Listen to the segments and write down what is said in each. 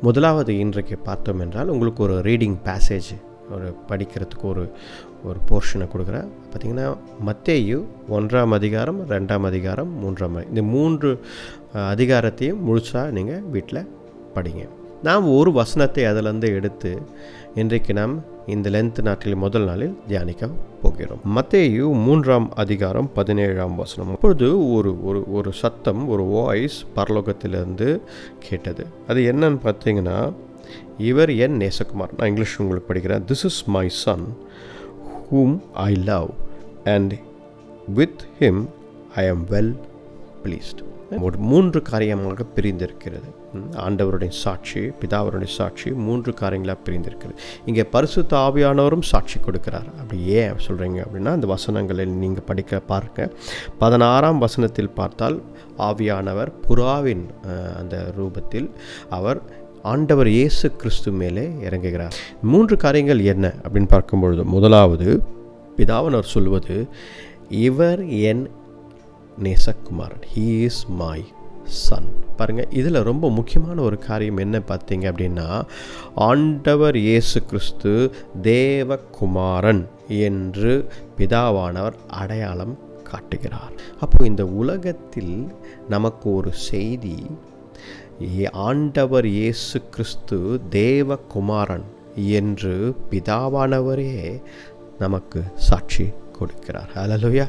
முதலாவது இன்றைக்கு பார்த்தோம் என்றால் உங்களுக்கு ஒரு ரீடிங் பேசேஜ் ஒரு படிக்கிறதுக்கு ஒரு போர்ஷனை கொடுக்குறேன். பார்த்திங்கன்னா மத்தேயு 1ஆம் அதிகாரம், 2ஆம் அதிகாரம், 3ஆம் இந்த 3 அதிகாரத்தையும் முழுசாக நீங்கள் வீட்டில் படிங்க. நாம் ஒரு வசனத்தை அதிலிருந்து எடுத்து இன்றைக்கு நாம் இந்த லென்த் நாட்டில் முதல் நாளில் தியானிக்க போகிறோம். மத்தேயு 3ஆம் அதிகாரம் 17ஆம் வசனம். அப்பொழுது ஒரு சத்தம், ஒரு வாய்ஸ் பரலோகத்திலிருந்து கேட்டது. அது என்னன்னு பார்த்தீங்கன்னா, இவர் என் நேசகுமார். நான் இங்கிலீஷ் உங்களுக்கு படிக்கிறேன். This is my son whom I love and with him I am well pleased. ஒரு 3 காரியமாக பிரிந்திருக்கிறது. ஆண்டவருடைய சாட்சி, பிதாவருடைய சாட்சி 3 காரியங்களாக பிரிந்திருக்கிறது. இங்கே பரிசுத்த ஆவியானவரும் சாட்சி கொடுக்கிறார். அப்படி ஏன் சொல்கிறீங்க அப்படின்னா, அந்த வசனங்களில் நீங்கள் படிக்க பாருங்கள். 16ஆம் வசனத்தில் பார்த்தால் ஆவியானவர் புறாவின் அந்த ரூபத்தில் அவர் ஆண்டவர் இயேசு கிறிஸ்து மேலே இறங்குகிறார். 3 காரியங்கள் என்ன அப்படின்னு பார்க்கும்பொழுது, முதலாவது பிதாவானவர் சொல்வது, இவர் என் நேசகுமாரன், he is my son. பாருங்கள், இதில் ரொம்ப முக்கியமான ஒரு காரியம் என்ன பார்த்தீங்க அப்படின்னா, ஆண்டவர் இயேசு கிறிஸ்து தேவகுமாரன் என்று பிதாவானவர் அடையாளம் காட்டுகிறார். அப்போ இந்த உலகத்தில் நமக்கு ஒரு செய்தி, ஆண்டவர் இயேசு கிறிஸ்து தேவகுமாரன் என்று பிதாவானவரே நமக்கு சாட்சி கொடுக்கிறார். ஹல்லேலூயா.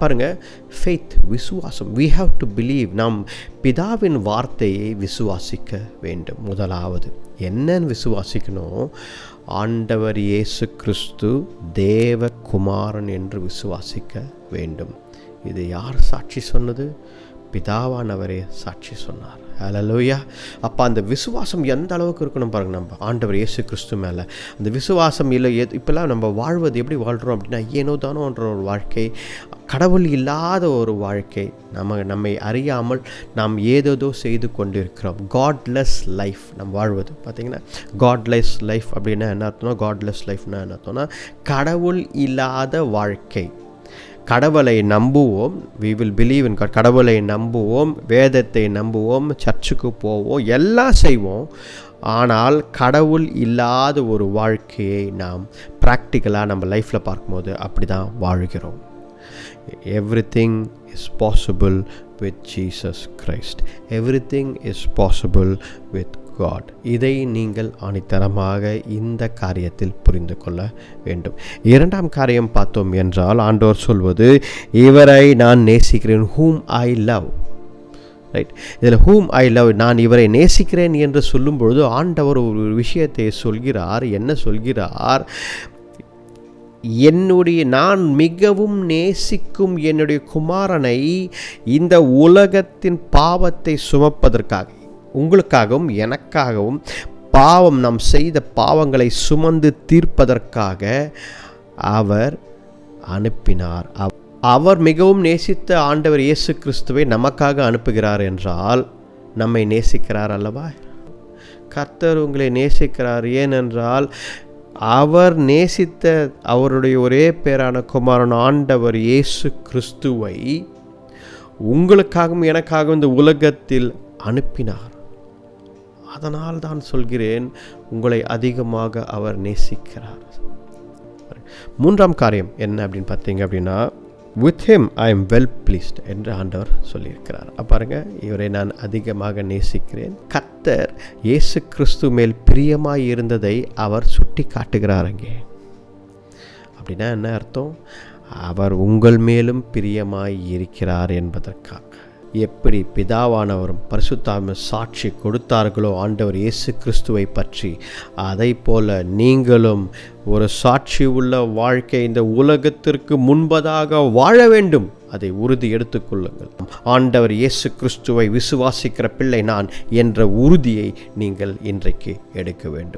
பாருங்க, ஃபெய்த், விசுவாசம். we have to believe. நாம் பிதாவின் வார்த்தையை விசுவாசிக்க வேண்டும். முதலாவது என்னன்னு விசுவாசிக்கணும்? ஆண்டவர் இயேசு கிறிஸ்து தேவகுமாரன் என்று விசுவாசிக்க வேண்டும். இது யார் சாட்சி சொன்னது? பிதாவானவரே சாட்சி சொன்னார். ஹல்லேலூயா. அப்போ அந்த விசுவாசம் எந்த அளவுக்கு இருக்கணும் பாருங்கள். நம்ம ஆண்டவர் இயேசு கிறிஸ்து மேலே அந்த விசுவாசம் இல்லை. இப்போல்லாம் நம்ம வாழ்வது எப்படி வாழ்கிறோம் அப்படின்னா, ஏனோ தானோன்ற ஒரு வாழ்க்கை, கடவுள் இல்லாத ஒரு வாழ்க்கை, நம்மை அறியாமல் நாம் ஏதேதோ செய்து கொண்டிருக்கிறோம். காட்லெஸ் லைஃப் நம்ம வாழ்வது. பார்த்திங்கன்னா, காட்லெஸ் லைஃப் அப்படின்னா என்ன அர்த்தம்னா, காட்லெஸ் லைஃப்னா என்ன அர்த்தம்னா, கடவுள் இல்லாத வாழ்க்கை. கடவுளை நம்புவோம், we will believe in God. கடவுளை நம்புவோம், வேதத்தை நம்புவோம், சர்ச்சுக்கு போவோம், எல்லாம் செய்வோம். ஆனால் கடவுள் இல்லாத ஒரு வாழ்க்கையை நாம் ப்ராக்டிக்கலாக நம்ம லைஃப்பில் பார்க்கும்போது அப்படி தான் வாழ்கிறோம். Everything is possible with Jesus Christ. Everything is possible with God. இதை நீங்கள் ஆணித்தரமாக இந்த காரியத்தில் புரிந்து கொள்ள வேண்டும். 2ஆம் காரியம் பார்த்தோம் என்றால், ஆண்டவர் சொல்வது, இவரை நான் நேசிக்கிறேன், whom I love. ரைட். இதில் whom I love, நான் இவரை நேசிக்கிறேன் என்று சொல்லும் பொழுது ஆண்டவர் ஒரு விஷயத்தை சொல்கிறார். என்ன சொல்கிறார்? நான் மிகவும் நேசிக்கும் என்னுடைய குமாரனை இந்த உலகத்தின் பாவத்தை சுமப்பதற்காக, உங்களுக்காகவும் எனக்காகவும் நாம் செய்த பாவங்களை சுமந்து தீர்ப்பதற்காக அவர் அனுப்பினார். அவர் மிகவும் நேசித்த ஆண்டவர் இயேசு கிறிஸ்துவை நமக்காக அனுப்புகிறார் என்றால் நம்மை நேசிக்கிறார் அல்லவா? கர்த்தர் உங்களை நேசிக்கிறார். ஏனென்றால் அவர் நேசித்த அவருடைய ஒரே பேரான குமாரன் ஆண்டவர் இயேசு கிறிஸ்துவை உங்களுக்காகவும் எனக்காகவும் இந்த உலகத்தில் அனுப்பினார். அதனால் தான் சொல்கிறேன், உங்களை அதிகமாக அவர் நேசிக்கிறார். 3ஆம் காரியம் என்ன அப்படின்னு பார்த்தீங்க அப்படின்னா, with him I am well pleased என்று ஆண்டவர் சொல்லியிருக்கிறார். பாருங்க, இவரை நான் அதிகமாக நேசிக்கிறேன். கர்த்தர் இயேசு கிறிஸ்து மேல் பிரியமாய் இருந்ததை அவர் சுட்டி காட்டுகிறார். அங்கே அப்படின்னா என்ன அர்த்தம்? அவர் உங்கள் மேலும் பிரியமாய் இருக்கிறார் என்பதற்காக. எப்படி பிதாவானவரும் பரிசுத்தாவியும் சாட்சி கொடுத்தார்களோ ஆண்டவர் இயேசு கிறிஸ்துவை பற்றி, அதை போல நீங்களும் ஒரு சாட்சி உள்ள வாழ்க்கை இந்த உலகத்திற்கு முன்பதாக வாழ வேண்டும். அதை உறுதி எடுத்துக்கொள்ளுங்கள். ஆண்டவர் இயேசு கிறிஸ்துவை விசுவாசிக்கிற பிள்ளை நான் என்ற உறுதியை நீங்கள் இன்றைக்கு எடுக்க வேண்டும்.